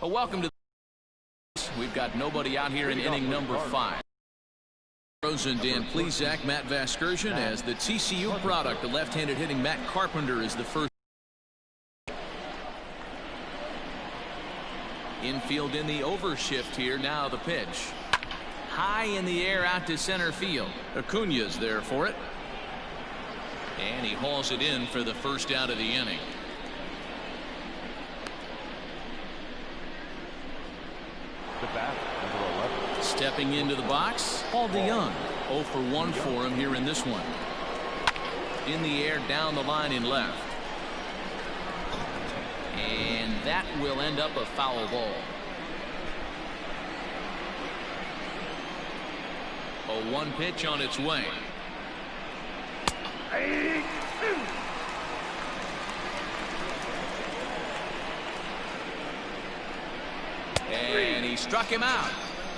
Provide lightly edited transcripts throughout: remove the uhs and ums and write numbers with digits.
Well, welcome to the... We've got nobody out here in inning number 5. Rosen, Dan Plesac, Matt Vasgersian as the TCU product. The left-handed hitting Matt Carpenter is the first. Infield in the overshift here. Now the pitch. High in the air out to center field. Acuna's there for it. And he hauls it in for the first out of the inning. The bat, number 11. Stepping into the box, Paul DeYoung. 0 for 1 for him here in this one. In the air, down the line in left. And that will end up a foul ball. A 1 pitch on its way. And he struck him out.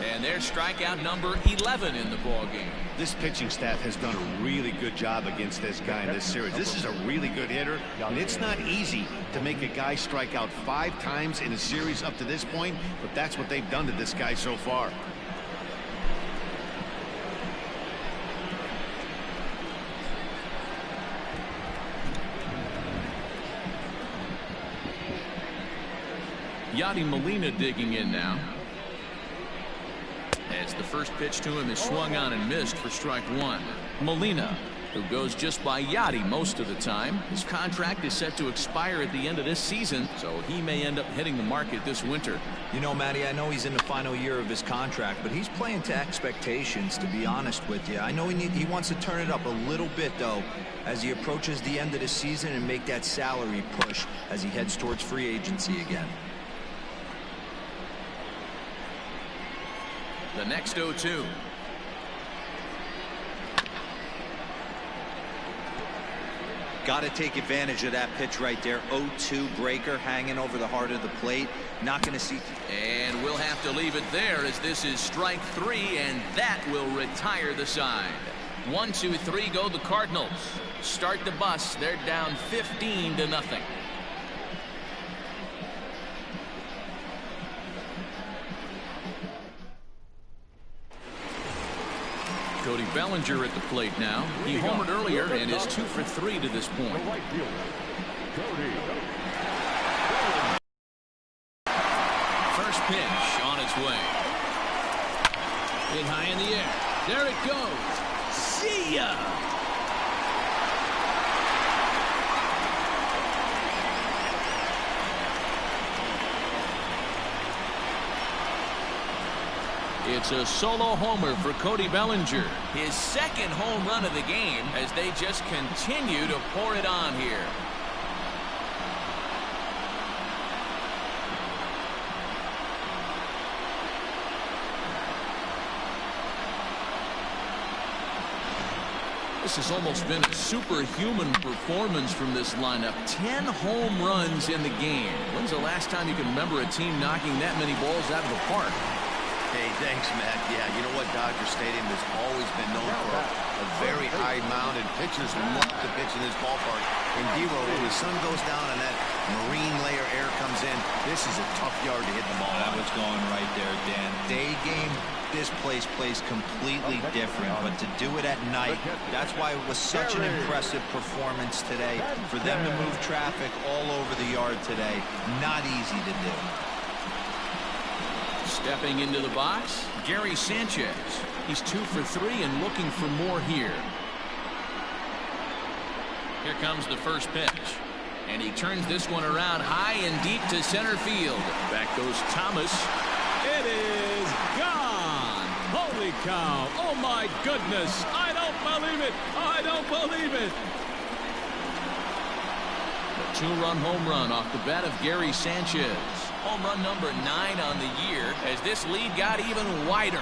And there's strikeout number 11 in the ballgame. This pitching staff has done a really good job against this guy in this series. This is a really good hitter, and it's not easy to make a guy strike out 5 times in a series up to this point, but that's what they've done to this guy so far. Yadi Molina digging in now. As the first pitch to him is swung on and missed for strike 1. Molina, who goes just by Yadi most of the time. His contract is set to expire at the end of this season, so he may end up hitting the market this winter. You know, Matty, I know he's in the final year of his contract, but he's playing to expectations, to be honest with you. I know he wants to turn it up a little bit, though, as he approaches the end of the season and make that salary push as he heads towards free agency again. The next 0-2. Got to take advantage of that pitch right there. 0-2 breaker hanging over the heart of the plate. Not going to see. And we'll have to leave it there as this is strike 3, and that will retire the side. 1, 2, 3 go the Cardinals. Start the bus. They're down 15-0. Cody Bellinger at the plate now. He homered earlier and is 2 for 3 to this point. First pitch on its way. Hit high in the air. There it goes. See ya! It's a solo homer for Cody Bellinger. His second home run of the game as they just continue to pour it on here. This has almost been a superhuman performance from this lineup. 10 home runs in the game. When's the last time you can remember a team knocking that many balls out of the park? Hey, thanks, Matt. Yeah, you know what? Dodger Stadium has always been known for a very high-mounted. Pitchers love to pitch in this ballpark. And D-Row, when the sun goes down and that marine layer air comes in, this is a tough yard to hit the ball. That was going right there, Dan. Day game, this place plays completely different, but to do it at night, that's why it was such an impressive performance today. For them to move traffic all over the yard today, not easy to do. Stepping into the box, Gary Sanchez. He's 2 for 3 and looking for more here. Here comes the first pitch. And he turns this one around high and deep to center field. Back goes Thomas. It is gone. Holy cow. Oh, my goodness. I don't believe it. I don't believe it. A 2-run home run off the bat of Gary Sanchez. Home run number 9 on the year as this lead got even wider.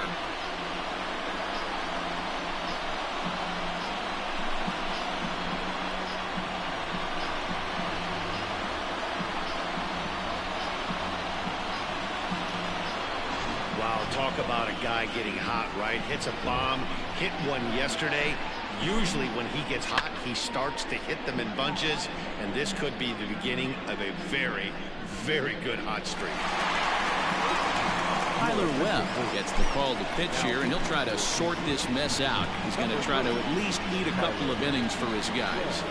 Wow, talk about a guy getting hot, right? Hits a bomb, hit one yesterday. Usually when he gets hot, he starts to hit them in bunches, and this could be the beginning of a very, very good hot streak. Tyler Webb gets the call to pitch here, and he'll try to sort this mess out. He's going to try to at least eat a couple of innings for his guys.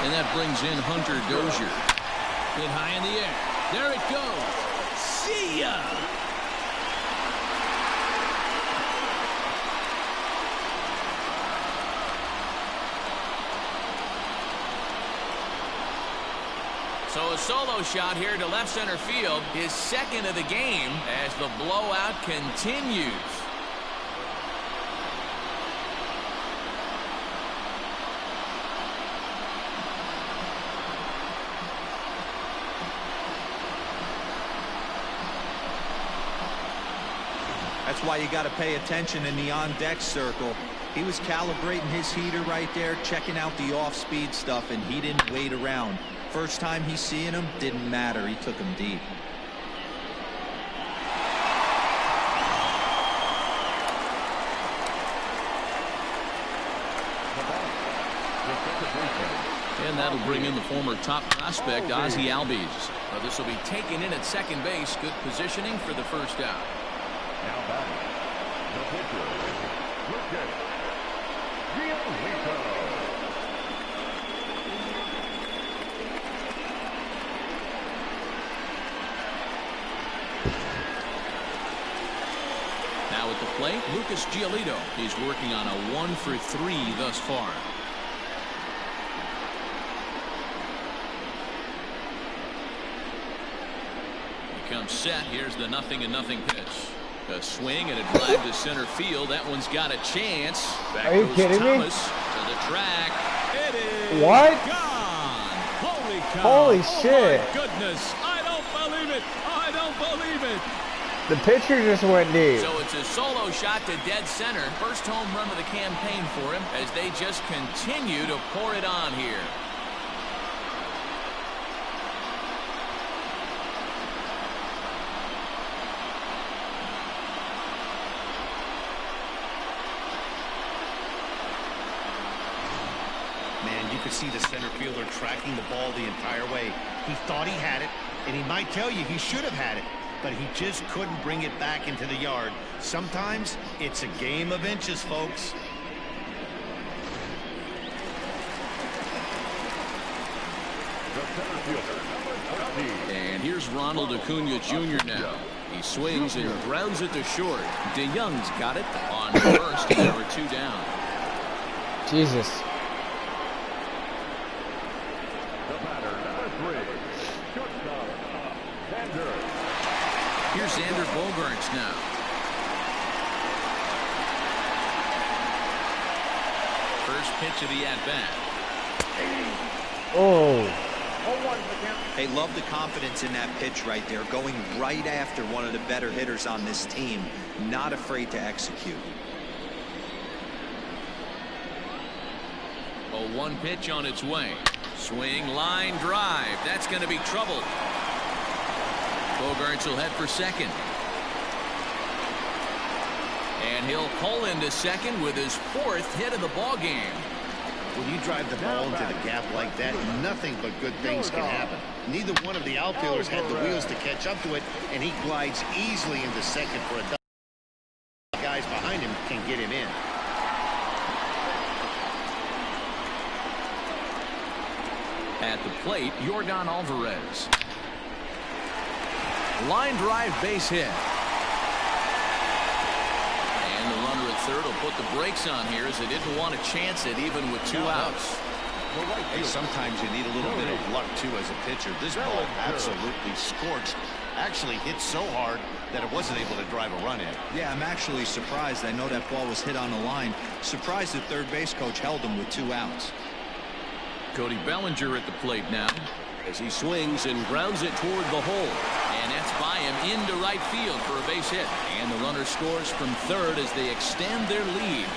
And that brings in Hunter Dozier. Hit high in the air. There it goes. See ya! So a solo shot here to left center field, his second of the game as the blowout continues. That's why you got to pay attention in the on-deck circle. He was calibrating his heater right there, checking out the off-speed stuff, and he didn't wait around. First time he's seeing him, didn't matter. He took him deep. And that'll bring in the former top prospect, Ozzie Albies. Well, this will be taken in at second base. Good positioning for the first out. Now batting, the pitcher, Lucas Giolito. Now at the plate, Lucas Giolito. He's working on a 1-for-3 thus far. He comes set. Here's the 0-0 pitch. A swing and a drive to center field. That one's got a chance. Back Are you goes kidding me? Thomas to the track. It is What? gone. Holy cow. Holy Oh shit. my goodness. I don't believe it. I don't believe it. The pitcher just went deep. So it's a solo shot to dead center. First home run of the campaign for him as they just continue to pour it on here. Man, you could see the center fielder tracking the ball the entire way. He thought he had it, and he might tell you he should have had it, but he just couldn't bring it back into the yard. Sometimes it's a game of inches, folks. The center fielder, number 20. And here's Ronald Acuna Jr. now. He swings and grounds it to short. DeYoung's got it on first, and there were two down. Jesus. The batter, number 3. Shortstop, Xander. Here's Xander Bogaerts now. First pitch of the at-bat. Oh. Hey, love the confidence in that pitch right there, going right after one of the better hitters on this team, not afraid to execute. A 1 pitch on its way. Swing, line, drive. That's going to be trouble. Bogaerts will head for second. And he'll pull into second with his 4th hit of the ball game. When you drive the ball into the gap like that, nothing but good things can happen. Neither one of the outfielders had the wheels to catch up to it, and he glides easily into second for a double. Guys behind him can get him in. At the plate, Yordan Alvarez. Line drive, base hit. And the runner at third will put the brakes on here as they didn't want to chance it even with 2 outs. Hey, sometimes you need a little bit of luck, too, as a pitcher. This ball absolutely scorched. Actually hit so hard that it wasn't able to drive a run in. Yeah, I'm actually surprised. I know that ball was hit on the line. Surprised the third base coach held him with 2 outs. Cody Bellinger at the plate now as he swings and grounds it toward the hole. And that's by him into right field for a base hit. And the runner scores from third as they extend their lead.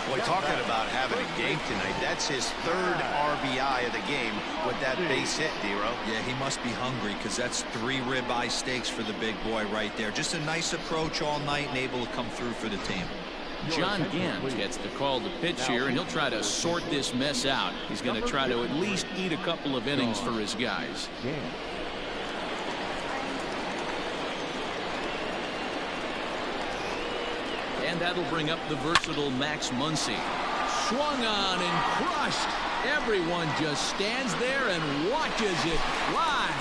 Boy, talking about having a game tonight, that's his 3rd RBI of the game with that base hit, D-Row. Yeah, he must be hungry because that's 3 ribeye steaks for the big boy right there. Just a nice approach all night and able to come through for the team. John Gant gets the call to pitch here, and he'll try to sort this mess out. He's going to try to at least eat a couple of innings for his guys. And that'll bring up the versatile Max Muncy. Swung on and crushed. Everyone just stands there and watches it fly.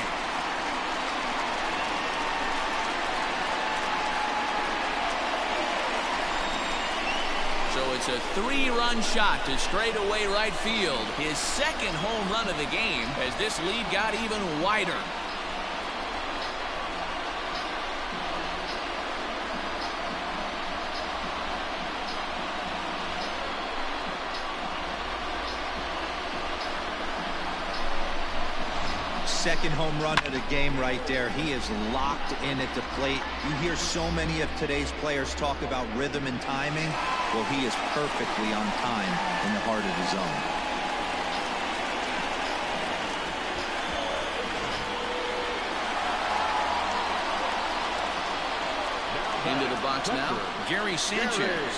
So it's a 3-run shot to straightaway right field. His 2nd home run of the game as this lead got even wider. Second home run of the game right there. He is locked in at the plate. You hear so many of today's players talk about rhythm and timing. Well, he is perfectly on time in the heart of the zone. Into the box now, Gary Sanchez.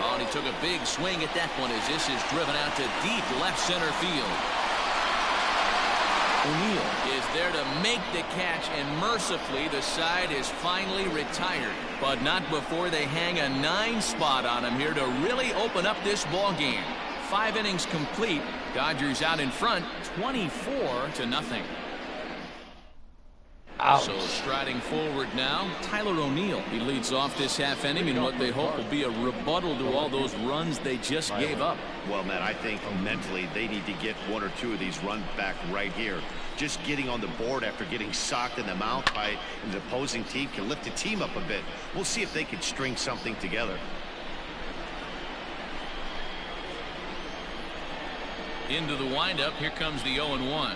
Oh, and he took a big swing at that one as this is driven out to deep left center field. O'Neill is there to make the catch, and mercifully the side is finally retired, but not before they hang a 9 spot on him here to really open up this ball game. 5 innings complete. Dodgers out in front 24-0. Ouch. So striding forward now, Tyler O'Neill. He leads off this half inning in what they hope will be a rebuttal to all those runs they just gave up. Well, Matt, I think mentally they need to get 1 or 2 of these runs back right here. Just getting on the board after getting socked in the mouth by the opposing team can lift the team up a bit. We'll see if they can string something together. Into the windup, here comes the 0-1.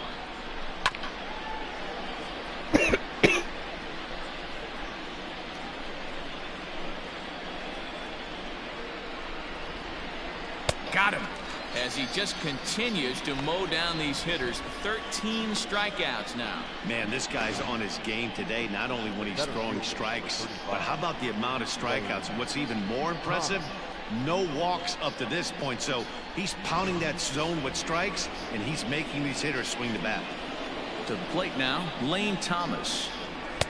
Got him as he just continues to mow down these hitters. 13 strikeouts now. Man, this guy's on his game today, not only when he's throwing strikes, but how about the amount of strikeouts? And what's even more impressive, no walks up to this point. So he's pounding that zone with strikes, and he's making these hitters swing the bat. To the plate now, Lane Thomas,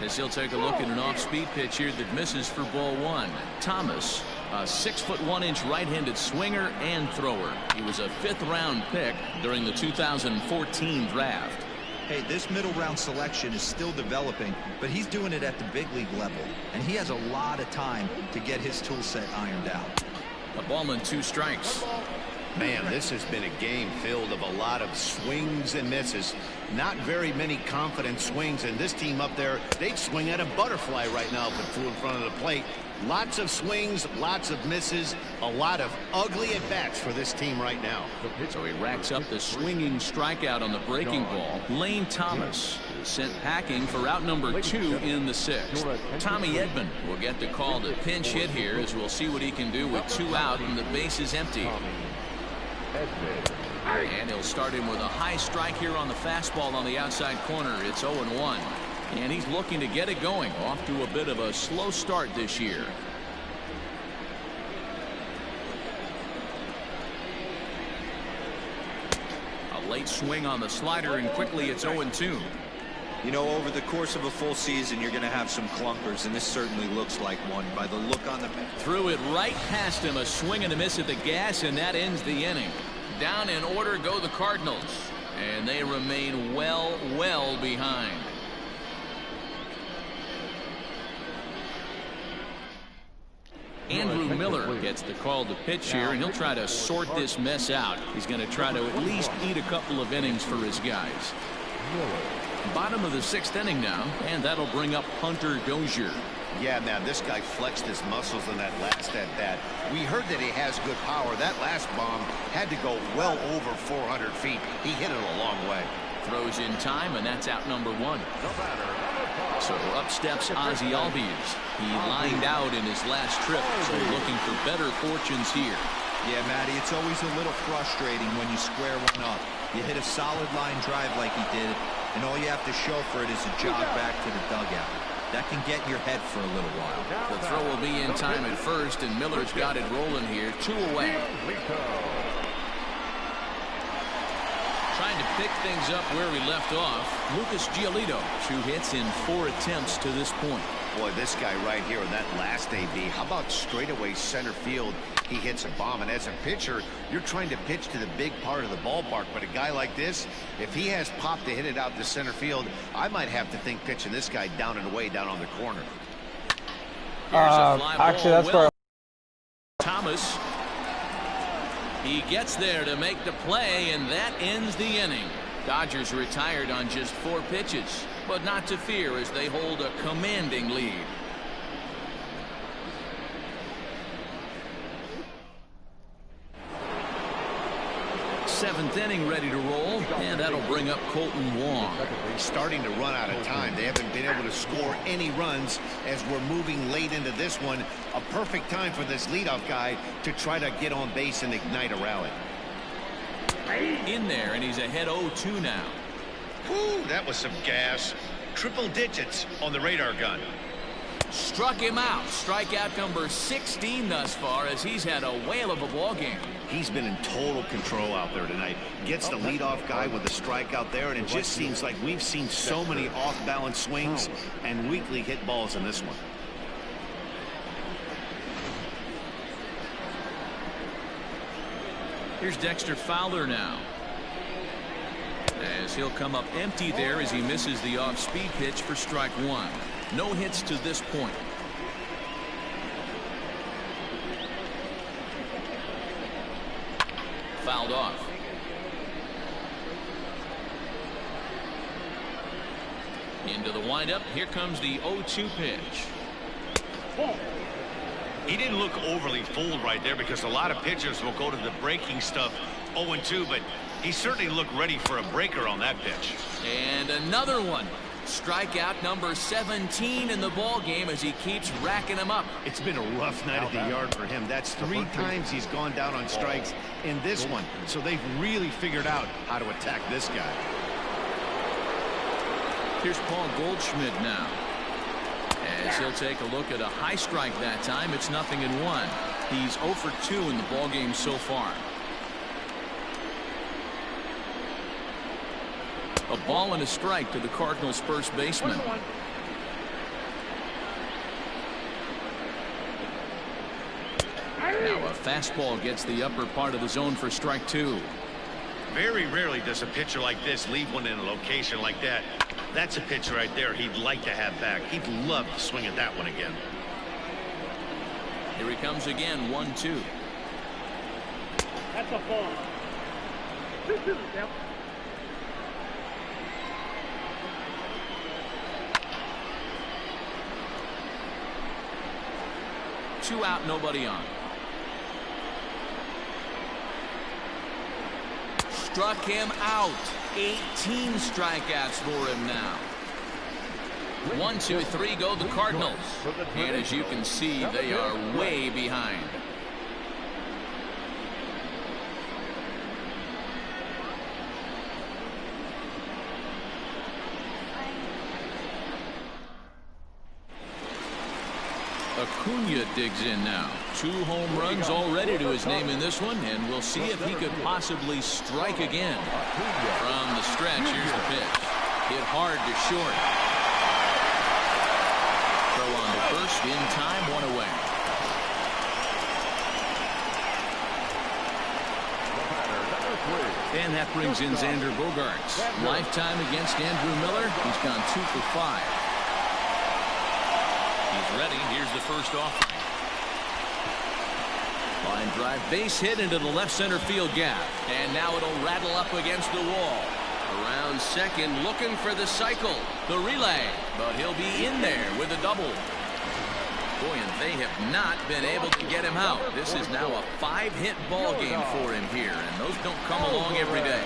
as he'll take a look at an off-speed pitch here that misses for ball 1. Thomas, a 6'1" right-handed swinger and thrower. He was a 5th-round pick during the 2014 draft. Hey, this middle round selection is still developing, but he's doing it at the big league level, and he has a lot of time to get his tool set ironed out. A ball and 2 strikes. Man, this has been a game filled of a lot of swings and misses. Not very many confident swings, and this team up there, they'd swing at a butterfly right now if it flew in front of the plate. Lots of swings, lots of misses, a lot of ugly at-bats for this team right now. So he racks up the swinging strikeout on the breaking ball. Lane Thomas is sent packing for out number 2 in the 6th. Tommy Edman will get the call to pinch hit here, as we'll see what he can do with 2 out and the bases empty. And he'll start him with a high strike here on the fastball on the outside corner. It's 0-1. And he's looking to get it going. Off to a bit of a slow start this year. A late swing on the slider, and quickly it's 0-2. You know, over the course of a full season, you're going to have some clunkers, and this certainly looks like one by the look on the bat. Threw it right past him, a swing and a miss at the gas, and that ends the inning. Down in order go the Cardinals, and they remain well behind. Andrew Miller gets the call to pitch here, and he'll try to sort this mess out. He's going to try to at least eat a couple of innings for his guys. Bottom of the 6th inning now, and that'll bring up Hunter Dozier. Yeah, man, this guy flexed his muscles in that last at-bat. We heard that he has good power. That last bomb had to go well over 400 feet. He hit it a long way. Throws in time, and that's out number 1. The batter, number So up steps Ozzie Albies. He lined out in his last trip, so looking for better fortunes here. Yeah, Matty, it's always a little frustrating when you square one up. You hit a solid line drive like he did, and all you have to show for it is a jog back to the dugout. That can get in your head for a little while. The throw will be in time at first, and Miller's got it rolling here. 2 away. Trying to pick things up where we left off. Lucas Giolito, 2 hits in 4 attempts to this point. Boy, this guy right here in that last AB, how about straightaway center field? He hits a bomb, and as a pitcher, you're trying to pitch to the big part of the ballpark, but a guy like this, if he has pop to hit it out to center field, I might have to think pitching this guy down and away down on the corner. Here's a fly ball. Actually, that's where Thomas. He gets there to make the play, and that ends the inning. Dodgers retired on just 4 pitches, but not to fear as they hold a commanding lead. 7th inning ready to roll, and that'll bring up Colton Wong. Starting to run out of time. They haven't been able to score any runs as we're moving late into this one. A perfect time for this leadoff guy to try to get on base and ignite a rally. In there, and he's ahead 0-2 now. Whew, that was some gas. Triple digits on the radar gun. Struck him out. Strikeout number 16 thus far, as he's had a whale of a ball game. He's been in total control out there tonight. Gets the leadoff guy with a strikeout there, and it just seems like we've seen so many off-balance swings and weakly hit balls in this one. Here's Dexter Fowler now, as he'll come up empty there as he misses the off-speed pitch for strike 1. No hits to this point. Fouled off. Into the windup. Here comes the 0-2 pitch. He didn't look overly fooled right there, because a lot of pitchers will go to the breaking stuff 0-2, but he certainly looked ready for a breaker on that pitch. And another one. Strikeout number 17 in the ball game as he keeps racking them up. It's been a rough night at the yard for him. That's 3 times he's gone down on strikes in this one. So they've really figured out how to attack this guy. Here's Paul Goldschmidt now, as he'll take a look at a high strike that time. It's 0-1. He's 0 for 2 in the ball game so far. A ball and a strike to the Cardinals' first baseman. Now a fastball gets the upper part of the zone for strike 2. Very rarely does a pitcher like this leave one in a location like that. That's a pitch right there he'd like to have back. He'd love to swing at that one again. Here he comes again, 1-2. That's a ball. Yep. 2 out, nobody on. Struck him out. 18 strikeouts for him now. 1, 2, 3 go the Cardinals. And as you can see, they are way behind. Acuna digs in now. 2 home runs already to his name in this one, and we'll see if he could possibly strike again. From the stretch, here's the pitch. Hit hard to short. Throw on to first, in time, 1 away. And that brings in Xander Bogaerts. Lifetime against Andrew Miller. He's gone 2 for 5. He's ready. Here's the first offering. Line drive, base hit into the left center field gap. And now it'll rattle up against the wall. Around second, looking for the cycle. The relay. But he'll be in there with a double. Boy, and they have not been able to get him out. This is now a 5-hit ball game for him here. And those don't come along every day.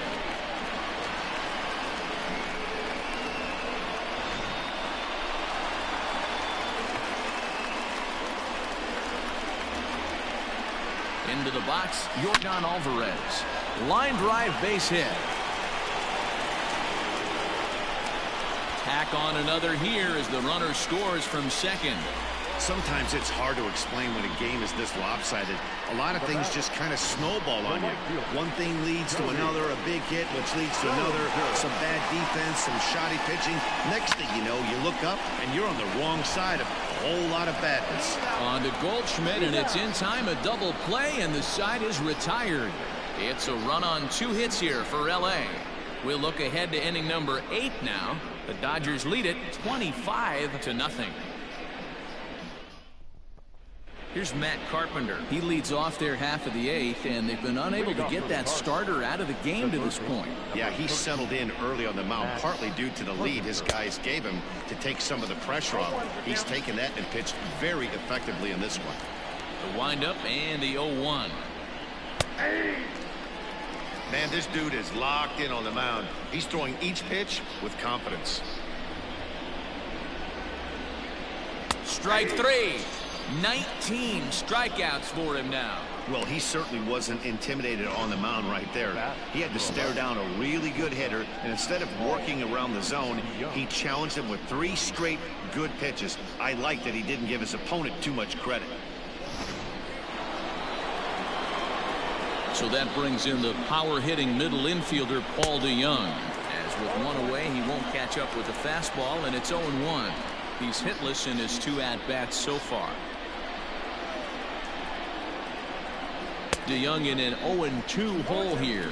Into the box, Yordan Alvarez. Line drive, base hit. Tack on another here as the runner scores from second. Sometimes it's hard to explain when a game is this lopsided. A lot of things just kind of snowball on you. One thing leads to another, a big hit, which leads to another, some bad defense, some shoddy pitching. Next thing you know, you look up and you're on the wrong side of a whole lot of badness. On to Goldschmidt, and it's in time, a double play, and the side is retired. It's a run on 2 hits here for L.A. We'll look ahead to inning number 8 now. The Dodgers lead it 25-0. Here's Matt Carpenter. He leads off their half of the 8th, and they've been unable to get that starter out of the game to this point. Yeah, he settled in early on the mound, partly due to the lead his guys gave him to take some of the pressure off. He's taken that and pitched very effectively in this one. The windup and the 0-1. Man, this dude is locked in on the mound. He's throwing each pitch with confidence. Strike 3. 19 strikeouts for him now. Well, he certainly wasn't intimidated on the mound right there. He had to stare down a really good hitter, and instead of working around the zone, he challenged him with 3 straight good pitches. I like that he didn't give his opponent too much credit. So that brings in the power-hitting middle infielder Paul DeJong. As with one away, he won't catch up with the fastball, and it's 0-1. He's hitless in his 2 at-bats so far. DeJong in an 0-2 hole here.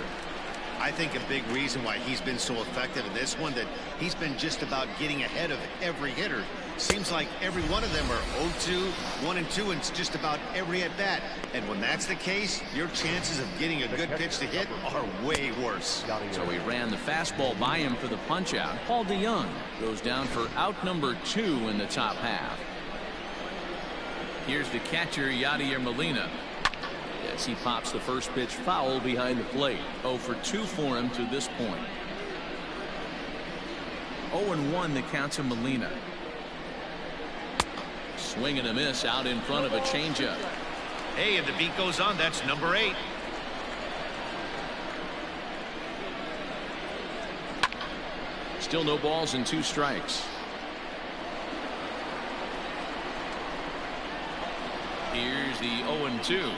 I think a big reason why he's been so effective in this one, that he's been just about getting ahead of every hitter. Seems like every one of them are 0-2, 1-2, and it's just about every at bat. And when that's the case, your chances of getting a good pitch to hit are way worse. So he ran the fastball by him for the punch out. Paul DeJong goes down for out number 2 in the top half. Here's the catcher, Yadier Molina. As he pops the first pitch foul behind the plate. 0 for 2 for him to this point. 0-1 the count to Molina. Swing and a miss out in front of a changeup. Hey, if the beat goes on, that's number 8. Still no balls and 2 strikes. Here's the 0-2.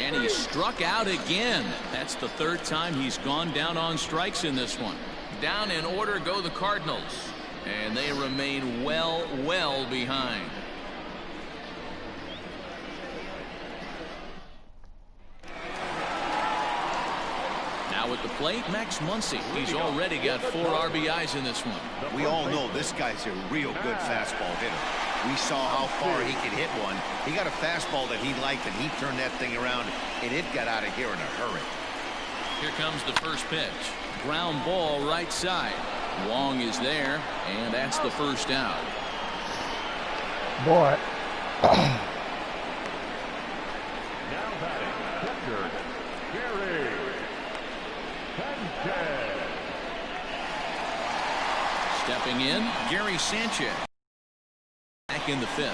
And he struck out again. That's the 3rd time he's gone down on strikes in this one. Down in order go the Cardinals. And they remain well behind. Now at the plate, Max Muncy. He's already got 4 RBIs in this one. We all know this guy's a real good fastball hitter. We saw how far he could hit one. He got a fastball that he liked, and he turned that thing around, and it got out of here in a hurry. Here comes the first pitch. Ground ball right side. Wong is there, and that's the first out. Boy. Now batting, catcher, Gary Sanchez. Stepping in, Gary Sanchez. Back in the 5th.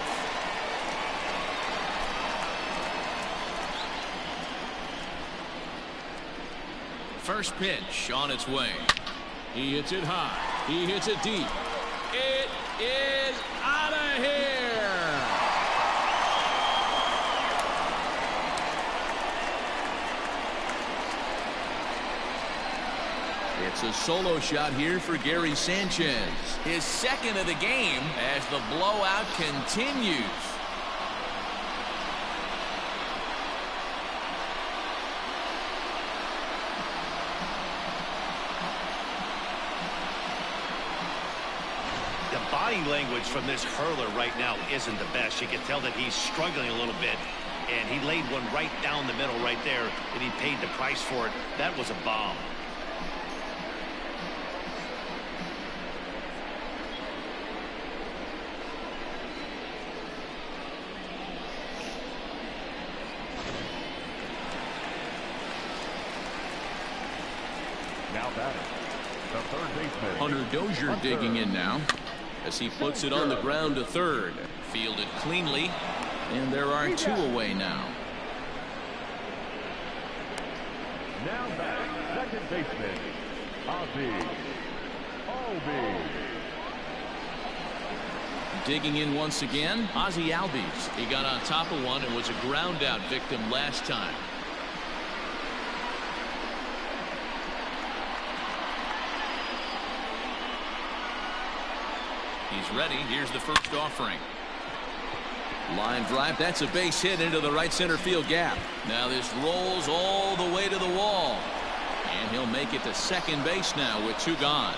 First pitch on its way. He hits it high. He hits it deep. It is out of here. It's a solo shot here for Gary Sanchez. His 2nd of the game as the blowout continues. The body language from this hurler right now isn't the best. You can tell that he's struggling a little bit. And he laid one right down the middle right there, and he paid the price for it. That was a bomb. Now batting, the 3rd baseman. Hunter Dozier digging in now as he puts it on the ground to 3rd. Fielded cleanly, and there are 2 away now. Now batting, second baseman, Ozzie Albies. Digging in once again, Ozzie Albies. He got on top of one and was a ground out victim last time. He's ready. Here's the first offering. Line drive. That's a base hit into the right center field gap. Now this rolls all the way to the wall. And he'll make it to second base now with 2 gone.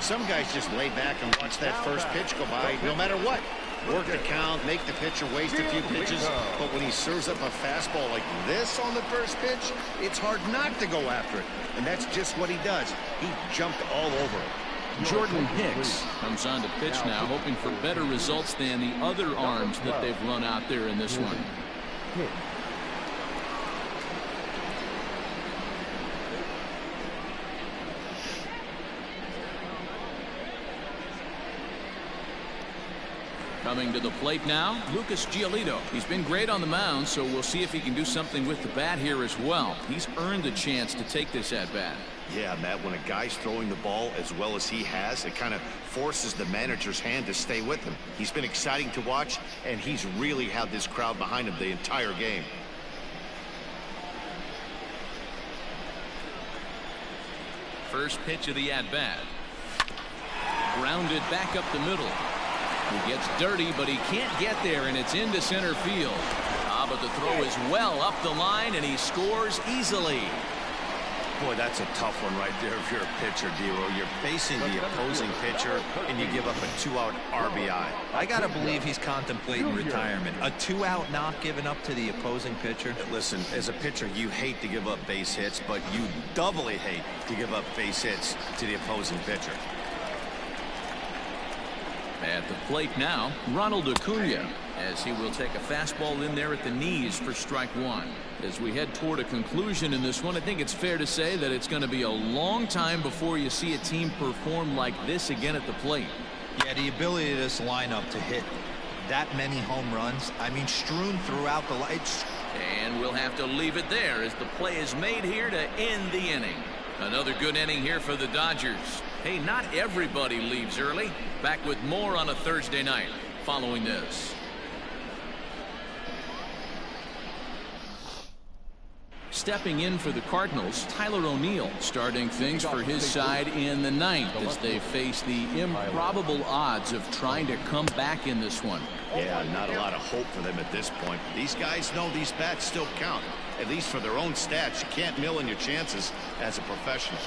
Some guys just lay back and watch that first pitch go by no matter what. Work the count, make the pitcher waste a few pitches. But when he serves up a fastball like this on the first pitch, it's hard not to go after it. And that's just what he does. He jumped all over it. Jordan Hicks comes on to pitch now, hoping for better results than the other arms that they've run out there in this one. Coming to the plate now, Lucas Giolito. He's been great on the mound, so we'll see if he can do something with the bat here as well. He's earned the chance to take this at bat. Yeah, Matt, when a guy's throwing the ball as well as he has, it kind of forces the manager's hand to stay with him. He's been exciting to watch, and he's really had this crowd behind him the entire game. First pitch of the at-bat. Grounded back up the middle. He gets dirty, but he can't get there, and it's into center field. But the throw is well up the line, and he scores easily. Boy, that's a tough one right there if you're a pitcher, D'Lo. You're facing the opposing pitcher, and you give up a 2-out RBI. I got to believe he's contemplating retirement. A 2-out knock given up to the opposing pitcher. Listen, as a pitcher, you hate to give up base hits, but you doubly hate to give up base hits to the opposing pitcher. At the plate now, Ronald Acuna, as he will take a fastball in there at the knees for strike 1. As we head toward a conclusion in this one, I think it's fair to say that it's going to be a long time before you see a team perform like this again at the plate. Yeah, the ability of this lineup to hit that many home runs, I mean, strewn throughout the lights. And we'll have to leave it there as the play is made here to end the inning. Another good inning here for the Dodgers. Hey, not everybody leaves early. Back with more on a Thursday night following this. Stepping in for the Cardinals, Tyler O'Neill starting things for his side in the 9th as they face the improbable odds of trying to come back in this one. Yeah, not a lot of hope for them at this point. These guys know these bats still count, at least for their own stats. You can't mill in your chances as a professional.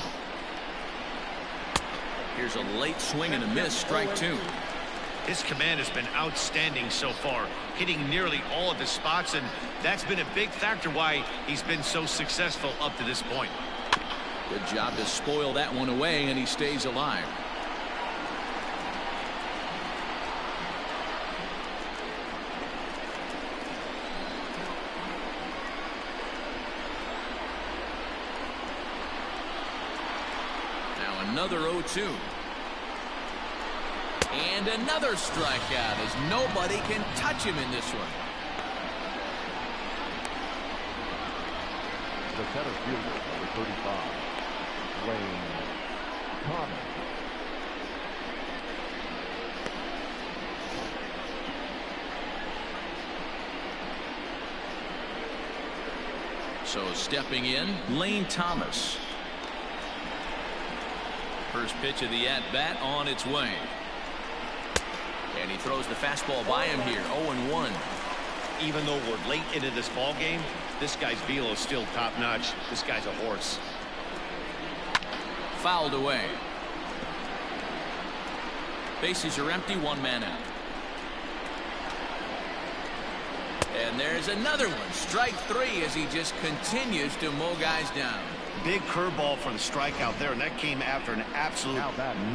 Here's a late swing and a miss, strike 2. His command has been outstanding so far, hitting nearly all of his spots, and that's been a big factor why he's been so successful up to this point. Good job to spoil that one away, and he stays alive. Now another 0-2. And another strikeout as nobody can touch him in this one. The center fielder, number 35, Lane Thomas. So stepping in, Lane Thomas. First pitch of the at-bat on its way. And he throws the fastball by him here, 0-1. Even though we're late into this ball game, this guy's velo is still top-notch. This guy's a horse. Fouled away. Bases are empty, 1 man out. And there's another one, strike 3, as he just continues to mow guys down. Big curveball for the strikeout there, and that came after an absolute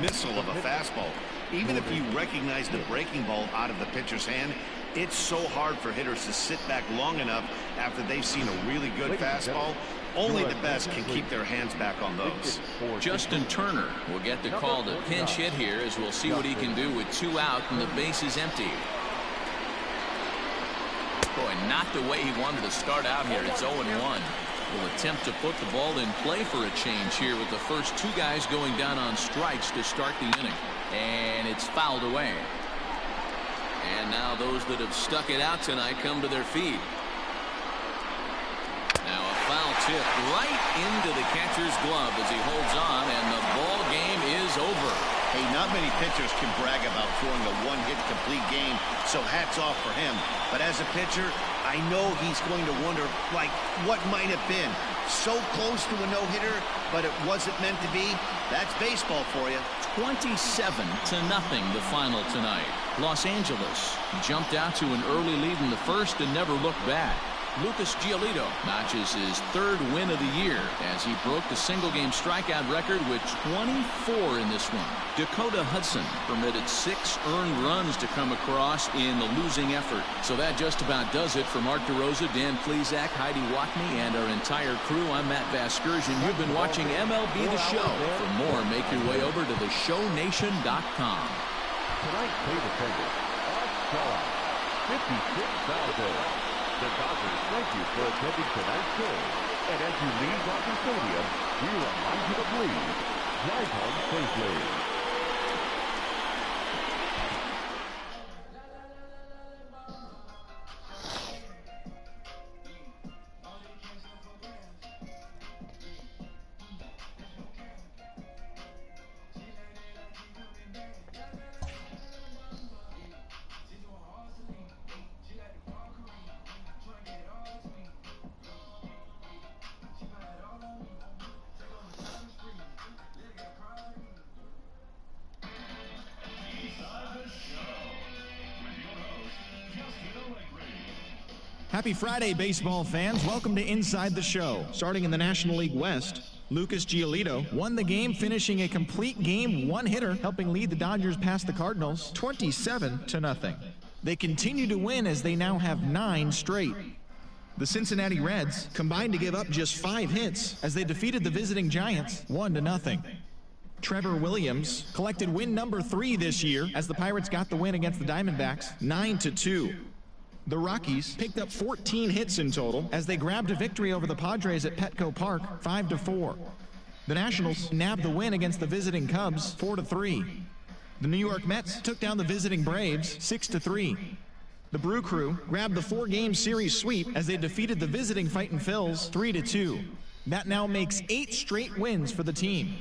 missile of a fastball. Even if you recognize the breaking ball out of the pitcher's hand, it's so hard for hitters to sit back long enough after they've seen a really good fastball. Only the best can keep their hands back on those. Justin Turner will get the call to pinch hit here, as we'll see what he can do with 2 out and the bases empty. Boy, not the way he wanted to start out here. It's 0-1. will attempt to put the ball in play for a change here with the first two guys going down on strikes to start the inning. And it's fouled away. And now those that have stuck it out tonight come to their feet. Now a foul tip right into the catcher's glove as he holds on, and the ball game is over. Hey, not many pitchers can brag about throwing a one-hit complete game, so hats off for him. But as a pitcher, I know he's going to wonder, like, what might have been. So close to a no-hitter, but it wasn't meant to be. That's baseball for you. 27-0 the final tonight. Los Angeles jumped out to an early lead in the first and never looked back. Lucas Giolito notches his third win of the year as he broke the single-game strikeout record with 24 in this one. Dakota Hudson permitted 6 earned runs to come across in the losing effort. So that just about does it for Mark DeRosa, Dan Plesac, Heidi Watney, and our entire crew. I'm Matt Vasgersian. You've been watching MLB The Show. For more, make your way over to theshownation.com. Tonight's paid attendance, our sellout, 56,000. The Dodgers thank you for attending tonight's show. And as you leave Dodger Stadium, we remind you to please drive home safely. Happy Friday, baseball fans. Welcome to Inside the Show. Starting in the National League West, Lucas Giolito won the game, finishing a complete game one-hitter, helping lead the Dodgers past the Cardinals 27-0. They continue to win as they now have 9 straight. The Cincinnati Reds combined to give up just 5 hits as they defeated the visiting Giants 1-0. Trevor Williams collected win number 3 this year as the Pirates got the win against the Diamondbacks 9-2. The Rockies picked up 14 hits in total as they grabbed a victory over the Padres at Petco Park 5-4. The Nationals nabbed the win against the visiting Cubs 4-3. The New York Mets took down the visiting Braves 6-3. The Brew Crew grabbed the 4-game series sweep as they defeated the visiting Fightin' Phils 3-2. That now makes 8 straight wins for the team.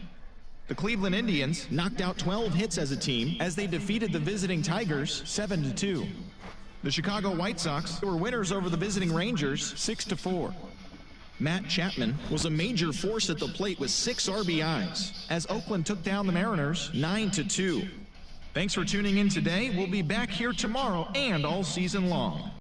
The Cleveland Indians knocked out 12 hits as a team as they defeated the visiting Tigers 7-2. The Chicago White Sox were winners over the visiting Rangers 6-4. Matt Chapman was a major force at the plate with 6 RBIs as Oakland took down the Mariners 9-2. Thanks for tuning in today. We'll be back here tomorrow and all season long.